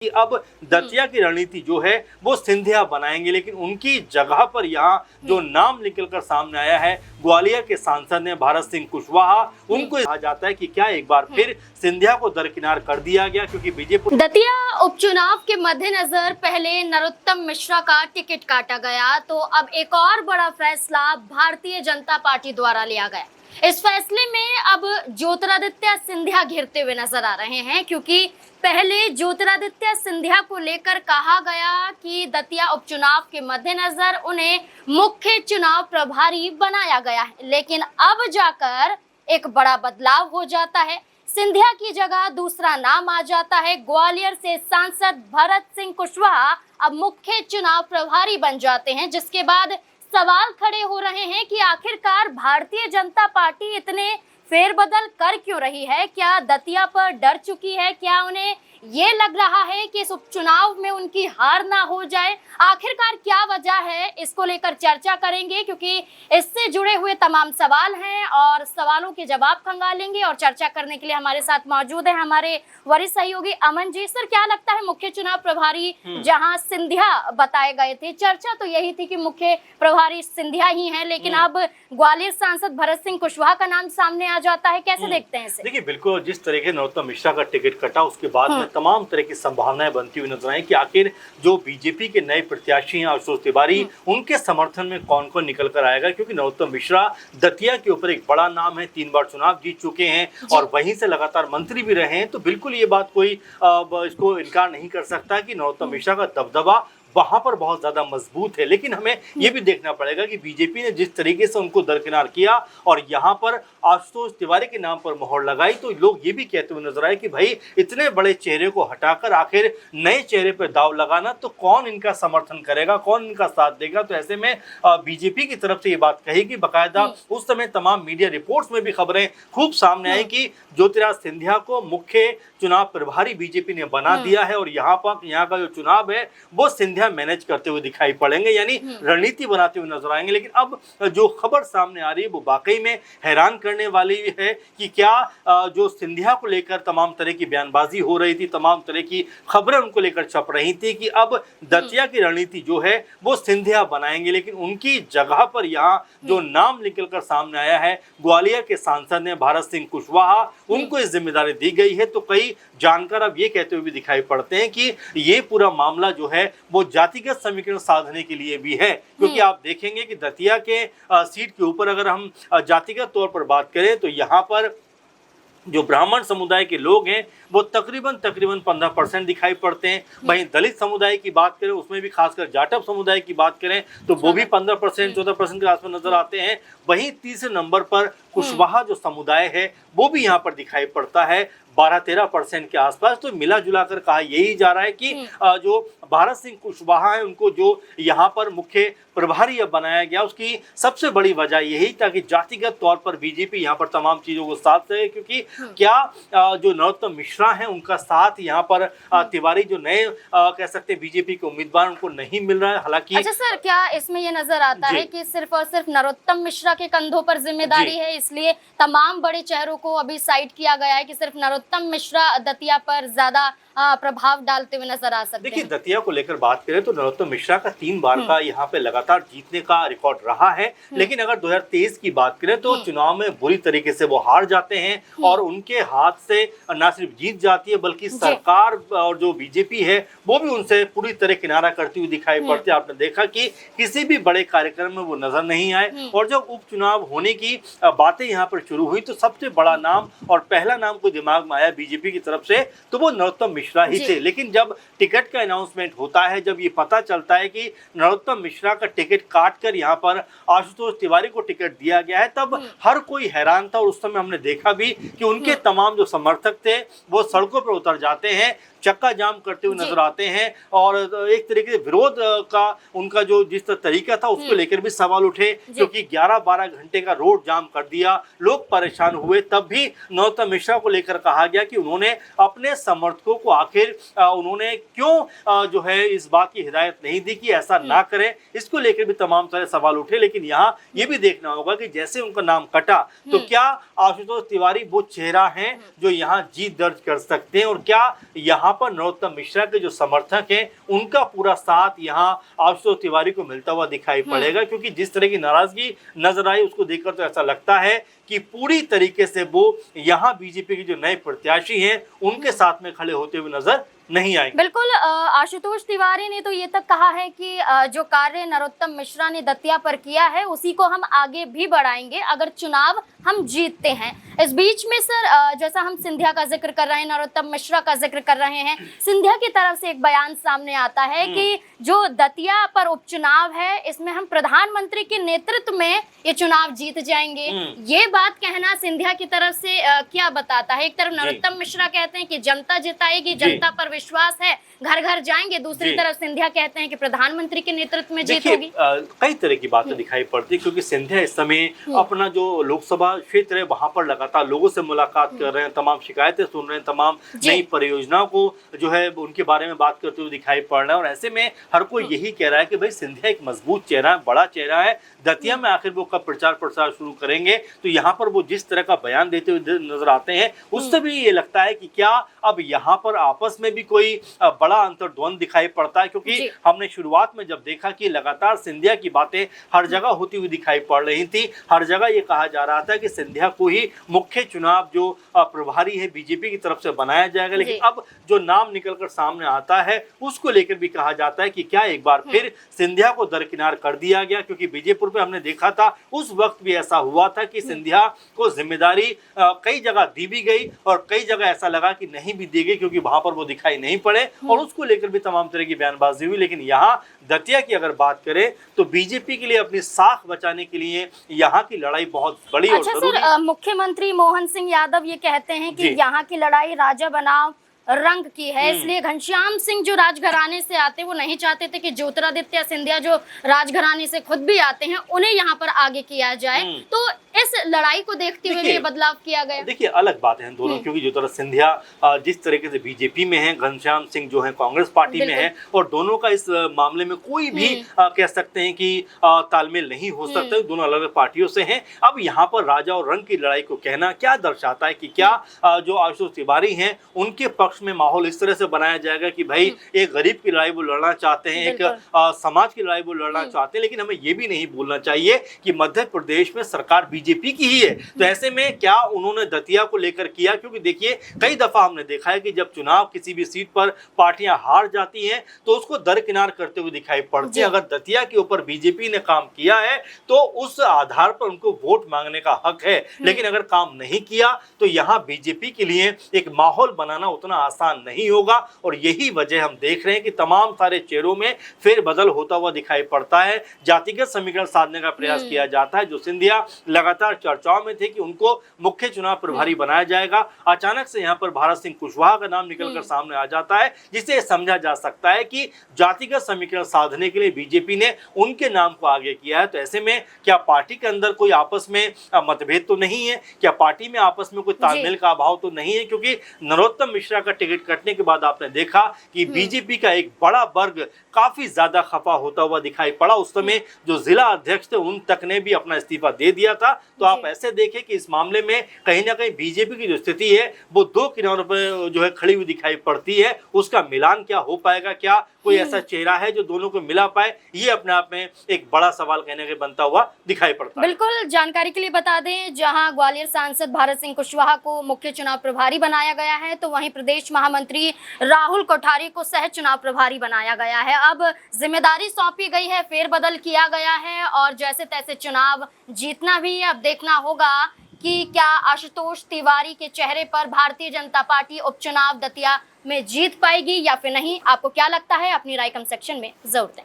कि अब दतिया की रणनीति जो है वो सिंधिया बनाएंगे, लेकिन उनकी जगह पर यहाँ जो नाम निकलकर सामने आया है ग्वालियर के सांसद ने भारत सिंह कुशवाहा, उनको कहा जाता है कि क्या एक बार फिर सिंधिया को दरकिनार कर दिया गया, क्योंकि बीजेपी दतिया उपचुनाव के मद्देनजर पहले नरोत्तम मिश्रा का टिकट काटा गया, तो अब एक और बड़ा फैसला भारतीय जनता पार्टी द्वारा लिया गया। इस फैसले में अब ज्योतिरादित्य सिंधिया घिरते हुए नजर आ रहे हैं, क्योंकि पहले ज्योतिरादित्य सिंधिया को लेकर कहा गया कि दतिया उपचुनाव के मद्देनजर उन्हें मुख्य चुनाव प्रभारी बनाया गया है, लेकिन अब जाकर एक बड़ा बदलाव हो जाता है। सिंधिया की जगह दूसरा नाम आ जाता है। ग्वालियर से सांसद भरत सिंह कुशवाहा अब मुख्य चुनाव प्रभारी बन जाते हैं, जिसके बाद सवाल खड़े हो रहे हैं कि आखिरकार भारतीय जनता पार्टी इतने फेरबदल कर क्यों रही है? क्या दतिया पर डर चुकी है? क्या उन्हें ये लग रहा है कि इस उपचुनाव में उनकी हार ना हो जाए? आखिरकार क्या वजह है, इसको लेकर चर्चा करेंगे, क्योंकि इससे जुड़े हुए तमाम सवाल हैं और सवालों के जवाब खंगालेंगे। और चर्चा करने के लिए हमारे साथ मौजूद है हमारे वरिष्ठ सहयोगी अमन जी। सर, क्या लगता है मुख्य चुनाव प्रभारी जहां सिंधिया बताए गए थे, चर्चा तो यही थी कि मुख्य प्रभारी सिंधिया ही है, लेकिन अब ग्वालियर सांसद भरत सिंह कुशवाहा का नाम सामने आ जाता है, कैसे देखते हैं इसे? देखिए, बिल्कुल जिस तरह के नरोत्तम मिश्रा का टिकट कटा उसके बाद में तमाम तरह की संभावनाएं बनती हुई नजर आई कि आखिर जो बीजेपी के नए प्रत्याशी हैं आशुतोष तिवारी, उनके समर्थन में कौन कौन निकल कर आएगा, क्योंकि नरोत्तम मिश्रा दतिया के ऊपर एक बड़ा नाम है, 3 बार चुनाव जीत चुके हैं और वहीं से लगातार मंत्री भी रहे हैं। तो बिल्कुल ये बात कोई इसको इनकार नहीं कर सकता कि नरोत्तम मिश्रा का दबदबा वहां पर बहुत ज्यादा मजबूत है। लेकिन हमें यह भी देखना पड़ेगा कि बीजेपी ने जिस तरीके से उनको दरकिनार किया और यहां पर आशुतोष तिवारी के नाम पर मोहर लगाई, तो लोग ये भी कहते हुए नजर आए कि भाई इतने बड़े चेहरे को हटाकर आखिर नए चेहरे पर दाव लगाना, तो कौन इनका समर्थन करेगा, कौन इनका साथ देगा? तो ऐसे में बीजेपी की तरफ से ये बात कही कि बाकायदा उस समय तमाम मीडिया रिपोर्ट्स में भी खबरें खूब सामने आई कि ज्योतिरादित्य सिंधिया को मुख्य चुनाव प्रभारी बीजेपी ने बना दिया है और यहाँ का जो चुनाव है वो सिंधिया मैनेज करते हुए दिखाई पड़ेंगे, यानी रणनीति बनाते हुए नजर आएंगे। लेकिन अब जो खबर सामने आ रही है वो वाकई में हैरान करने वाली है कि क्या जो सिंधिया को लेकर तमाम तरह की बयानबाजी हो रही थी, तमाम तरह की खबरें उनको लेकर छप रही थी कि अब दतिया की रणनीति जो है वो सिंधिया बनाएंगे, लेकिन उनकी जगह पर यहाँ जो नाम निकलकर सामने आया है ग्वालियर के सांसद ने भारत सिंह कुशवाहा, उनको इस जिम्मेदारी दी गई है। तो कई जानकार अब ये कहते हुए भी दिखाई पड़ते हैं कि ये पूरा मामला जो है वो जातिगत समीकरण साधने के लिए भी है, क्योंकि आप देखेंगे कि दतिया के सीट के ऊपर अगर हम जातिगत तौर पर बात करें तो यहाँ पर जो ब्राह्मण समुदाय के लोग हैं वो तकरीबन 15% दिखाई पड़ते हैं। वहीं दलित समुदाय की बात करें उसमें भी खासकर जाटव समुदाय की बात करें तो वो भी 15% 14% के आसपास नजर आते हैं। वहीं तीसरे नंबर पर कुशवाहा जो समुदाय है वो भी यहाँ पर दिखाई पड़ता है 12-13% के आसपास। तो मिला जुला कर कहा यही जा रहा है कि जो भारत सिंह कुशवाहा है उनको जो यहाँ पर मुख्य प्रभारी अब बनाया गया, उसकी सबसे बड़ी वजह यही था कि जातिगत तौर पर बीजेपी यहाँ पर तमाम चीजों को साथ दे, क्योंकि क्या जो नरोत्तम मिश्रा हैं उनका साथ यहाँ पर तिवारी जो नए कह सकते हैं बीजेपी के उम्मीदवार उनको नहीं मिल रहा है। हालांकि अच्छा सर, क्या इसमें ये नजर आता है कि सिर्फ और सिर्फ नरोत्तम मिश्रा के कंधों पर जिम्मेदारी है, इसलिए तमाम बड़े चेहरों को अभी साइड किया गया है कि सिर्फ नरोत्तम मिश्रा दतिया पर ज्यादा प्रभाव डालते हुए नजर आ सकते हैं? देखिए, दतिया को लेकर बात करें तो नरोत्तम मिश्रा का 3 बार का यहाँ पे लगातार जीतने का रिकॉर्ड रहा है, लेकिन अगर 2023 की बात करें तो चुनाव में बुरी तरीके से वो हार जाते हैं और उनके हाथ से न सिर्फ जीत जाती है बल्कि सरकार और जो बीजेपी है वो भी उनसे पूरी तरह किनारा करती हुई दिखाई पड़ती है। आपने देखा कि किसी भी बड़े कार्यक्रम में वो नजर नहीं आए और जब उपचुनाव होने की बातें यहाँ पर शुरू हुई तो सबसे बड़ा नाम और पहला नाम को दिमाग में आया बीजेपी की तरफ से तो वो नरोत्तम मिश्रा ही थे। लेकिन जब टिकट का अनाउंसमेंट होता है, जब ये पता चलता है कि नरोत्तम मिश्रा का टिकट काटकर यहाँ पर आशुतोष तिवारी को टिकट दिया गया है, तब हर कोई हैरान था। और उस समय हमने देखा भी कि उनके तमाम जो समर्थक थे वो सड़कों पर उतर जाते हैं, चक्का जाम करते हुए नजर आते हैं और एक तरीके से विरोध का उनका जो जिस तरीका था उसको लेकर भी सवाल उठे, क्योंकि 11-12 घंटे का रोड जाम कर दिया, लोग परेशान हुए। तब भी नरोत्तम मिश्रा को लेकर कहा गया कि उन्होंने अपने समर्थकों को आखिर उन्होंने क्यों जो है इस बात की हिदायत नहीं दी कि ऐसा ना करें, इसको लेकर भी तमाम सारे सवाल उठे। लेकिन यहाँ ये भी देखना होगा कि जैसे उनका नाम कटा तो क्या आशुतोष तिवारी वो चेहरा है जो यहाँ जीत दर्ज कर सकते हैं और क्या यहाँ यहाँ पर नरोत्तम मिश्रा के जो समर्थक हैं उनका पूरा साथ यहाँ आशुतोष तिवारी को मिलता हुआ दिखाई पड़ेगा, क्योंकि जिस तरह की नाराजगी नजर आई उसको देखकर तो ऐसा लगता है कि पूरी तरीके से वो यहाँ बीजेपी के जो नए प्रत्याशी हैं उनके साथ में खड़े होते हुए नजर नहीं आएंगे। बिल्कुल, आशुतोष तिवारी ने तो ये तक कहा है कि जो कार्य नरोत्तम मिश्रा ने दतिया पर किया है उसी को हम आगे भी बढ़ाएंगे अगर चुनाव हम जीतते हैं। इस बीच में सर, जैसा हम सिंधिया का जिक्र कर रहे हैं, नरोत्तम मिश्रा का जिक्र कर रहे हैं, सिंधिया की तरफ से एक बयान सामने आता है कि जो दतिया पर उपचुनाव है इसमें हम प्रधानमंत्री के नेतृत्व में ये चुनाव जीत जाएंगे। ये बात कहना सिंधिया की तरफ से क्या बताता है? एक तरफ नरोत्तम मिश्रा कहते हैं कि जनता जिताएगी, जनता पर विश्वास है, घर घर जाएंगे, दूसरी तरफ सिंधिया कहते हैं कि प्रधानमंत्री के नेतृत्व में जीत होगी। कई तरह की बातें दिखाई पड़ती है, क्योंकि सिंधिया इस समय अपना जो लोकसभा क्षेत्र है वहां पर लगातार लोगों से मुलाकात कर रहे हैं, तमाम शिकायतें सुन रहे हैं, तमाम नई परियोजनाओं को जो है उनके बारे में बात करते हुए दिखाई पड़ रहा है। और ऐसे में हर कोई यही कह रहा है कि भाई सिंधिया एक मजबूत चेहरा है, बड़ा चेहरा है, दतिया में आखिर वो कब प्रचार प्रसार शुरू करेंगे। तो यहाँ पर वो जिस तरह का बयान देते हुए नजर आते हैं उससे भी ये लगता है कि क्या अब यहाँ पर आपस में भी कोई बड़ा अंतर्द्वंद दिखाई पड़ता है, क्योंकि हमने शुरुआत में जब देखा कि लगातार सिंधिया की बातें हर जगह होती हुई दिखाई पड़ रही थी, हर जगह ये कहा जा रहा था कि सिंधिया को ही मुख्य चुनाव जो प्रभारी है बीजेपी की तरफ से बनाया जाएगा। लेकिन अब जो नाम निकलकर सामने आता है उसको लेकर भी कहा जाता है कि क्या एक बार फिर सिंधिया को दरकिनार कर दिया गया, क्योंकि बीजेपुर पे हमने देखा था उस वक्त भी ऐसा हुआ था कि सिंधिया को जिम्मेदारी कई जगह दी भी गई और कई जगह ऐसा लगा कि नहीं भी दी गई, क्योंकि वहां पर वो दिखाई नहीं पड़े और उसको लेकर भी तमाम तरह की बयानबाजी हुई। लेकिन यहाँ दतिया की अगर बात करें तो बीजेपी के लिए अपनी साख बचाने के लिए यहाँ की लड़ाई बहुत बड़ी और जरूरी है। मुख्यमंत्री मोहन सिंह यादव ये कहते हैं कि यहाँ की लड़ाई राजा बनाम रंग की है, इसलिए घनश्याम सिंह जो राजघराने से आते वो नहीं चाहते थे कि ज्योतिरादित्य सिंधिया जो राजघराने से खुद भी आते हैं उन्हें यहाँ पर आगे किया जाए। तो इस लड़ाई को देखते हुए ये बदलाव किया गया। देखिए अलग बात है दोनों, क्योंकि ज्योतिरादित्य सिंधिया जिस तरीके से बीजेपी में है, घनश्याम सिंह जो है कांग्रेस पार्टी में है, और दोनों का इस मामले में कोई भी कह सकते हैं कि तालमेल नहीं हो सकता, दोनों अलग अलग पार्टियों से हैं। अब यहाँ पर राजा और रंग की लड़ाई को कहना क्या दर्शाता है कि क्या जो आशुतोष तिवारी हैं उनके पक्ष में माहौल इस तरह से बनाया जाएगा कि भाई एक गरीब की लड़ाई वो लड़ना चाहते हैं, एक समाज की लड़ाई वो लड़ना चाहते हैं। लेकिन हमें ये भी नहीं भूलना चाहिए कि मध्य प्रदेश में सरकार बीजेपी की ही है, तो ऐसे में क्या उन्होंने दतिया को लेकर किया? क्योंकि देखिए कई दफा हमने देखा है कि जब चुनाव किसी भी सीट पर पार्टियां हार जाती हैं तो उसको दरकिनार करते हुए दिखाई पड़ती है। अगर दतिया के ऊपर बीजेपी ने काम किया है तो उस आधार पर उनको वोट मांगने का हक है, लेकिन अगर काम नहीं किया तो यहाँ बीजेपी के लिए एक माहौल बनाना उतना आसान नहीं होगा। और यही वजह हम देख रहे हैं कि तमाम सारे चेहरों में फेरबदल होता हुआ दिखाई पड़ता है, जातिगत समीकरण साधने का प्रयास किया जाता है। जो सिंधिया लगातार चर्चाओं में थे कि उनको मुख्य चुनाव प्रभारी बनाया जाएगा, अचानक से यहाँ पर भारत सिंह कुशवाहा का नाम निकलकर सामने आ जाता है, जिससे समझा जा सकता है कि जातिगत समीकरण साधने के लिए बीजेपी ने उनके नाम को आगे किया है। तो ऐसे में क्या पार्टी के अंदर कोई आपस में मतभेद तो नहीं है? क्या पार्टी में आपस में कोई तालमेल का अभाव तो नहीं है? क्योंकि नरोत्तम मिश्रा का टिकट कटने के बाद आपने देखा कि बीजेपी का एक बड़ा वर्ग काफी ज्यादा खफा होता हुआ दिखाई पड़ा। उस समय जो जिला अध्यक्ष थे उन तक ने भी अपना इस्तीफा दे दिया था। तो आप ऐसे देखें कि इस मामले में कहीं ना कहीं बीजेपी की जो स्थिति है वो दो किनारों पर जो है खड़ी हुई दिखाई पड़ती है। उसका मिलान क्या हो पाएगा? क्या कोई ऐसा चेहरा है जो दोनों को मिला पाए? ये अपने आप में एक बड़ा सवाल कहने के बनता हुआ दिखाई पड़ता है। बिल्कुल, जानकारी के लिए बता दें, जहां ग्वालियर सांसद भारत सिंह कुशवाहा को मुख्य चुनाव प्रभारी बनाया गया है तो वहीं प्रदेश महामंत्री राहुल कोठारी को सह चुनाव प्रभारी बनाया गया है। अब जिम्मेदारी सौंपी गई है, फेरबदल किया गया है और जैसे तैसे चुनाव जीतना भी है। अब देखना होगा कि क्या आशुतोष तिवारी के चेहरे पर भारतीय जनता पार्टी उपचुनाव दतिया में जीत पाएगी या फिर नहीं। आपको क्या लगता है? अपनी राय कमेंट सेक्शन में जरूर दें।